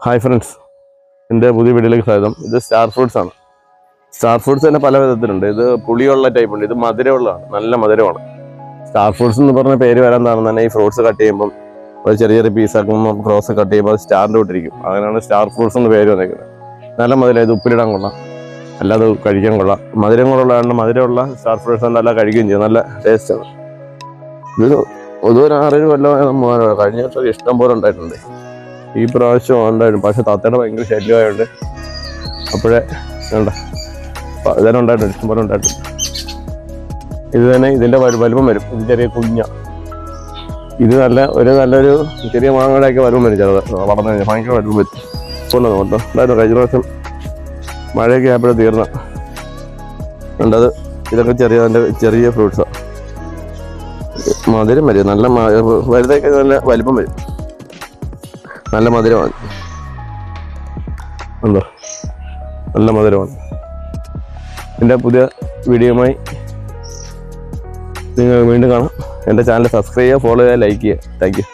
Hi friends, എൻ്റെ പുതിയ വീഡിയോയിലേക്ക് സ്വാഗതം. ഇത് സ്റ്റാർ ഫ്രൂട്ട്സ് ആണ്. സ്റ്റാർ ഫ്രൂട്ട്സ് തന്നെ പല വിധത്തിലുണ്ട്. ഇത് പുളിയുള്ള ടൈപ്പ് ഉണ്ട്, ഇത് മധുരമുള്ളതാണ്, നല്ല മധുരമാണ്. സ്റ്റാർ ഫ്രൂട്ട്സ് എന്ന് പറഞ്ഞ പേര് വരാൻ കാരണം തന്നെ ഈ ഫ്രൂട്ട്സ് കട്ട് ചെയ്യുമ്പം ഒരു ചെറിയ ചെറിയ പീസാക്കുമ്പോൾ ക്രോസ് കട്ട് ചെയ്യുമ്പോൾ അത് സ്റ്റാറിൻ്റെ വിട്ടിരിക്കും. അങ്ങനെയാണ് സ്റ്റാർ ഫ്രൂട്ട്സ് എന്ന് പേര് വന്നേക്കുന്നത്. നല്ല മധുരം, ഇത് ഉപ്പിലിടാൻ കൊള്ളാം, അല്ലാതെ കഴിക്കാൻ കൊള്ളാം. മധുരം കൊള്ളുള്ളതാണ്. മധുരമുള്ള സ്റ്റാർ ഫ്രൂട്ട്സ് നല്ല കഴിക്കുകയും ചെയ്യും, നല്ല ടേസ്റ്റാണ്. ഇത് ഒരു 6 കൊല്ലം കഴിഞ്ഞ വർഷം ഇഷ്ടം പോലെ ഉണ്ടായിട്ടുണ്ട്. ഈ പ്രാവശ്യം ഉണ്ടായിരുന്നു, പക്ഷെ തത്തയുടെ ഭയങ്കര ശല്യമായുണ്ട്. അപ്പോഴേ വേണ്ട ഇതന്നെ ഉണ്ടായിട്ടുണ്ട്, ഇഷ്ടംപോലെ ഉണ്ടായിട്ടുണ്ട്. ഇത് തന്നെ ഇതിൻ്റെ വലിപ്പം വരും. ഇത് ചെറിയ കുഞ്ഞ, ഇത് നല്ലൊരു ചെറിയ മാങ്ങയുടെയൊക്കെ വലിപ്പം വരും. ചെറുത് വളർന്നു കഴിഞ്ഞാൽ ഭയങ്കര വലിപ്പം വരും. കൊണ്ടു നോട്ടോ ഉണ്ടായിരുന്നു. കഴിഞ്ഞ പ്രാവശ്യം മഴയൊക്കെ ആയപ്പോഴേ തീർന്ന ഉണ്ടത്. ഇതൊക്കെ ചെറിയ ഫ്രൂട്ട്സാണ്. മധുരം വരും, നല്ല വലുതൊക്കെ നല്ല വലിപ്പം വരും, നല്ല മധുരമാണ്. ഉണ്ടോ, നല്ല മധുരമാണ്. എൻ്റെ പുതിയ വീഡിയോയുമായി നിങ്ങൾ വീണ്ടും കാണാം. എൻ്റെ ചാനൽ സബ്സ്ക്രൈബ് ചെയ്യുക, ഫോളോ ചെയ്യുക, ലൈക്ക് ചെയ്യുക. Thank you.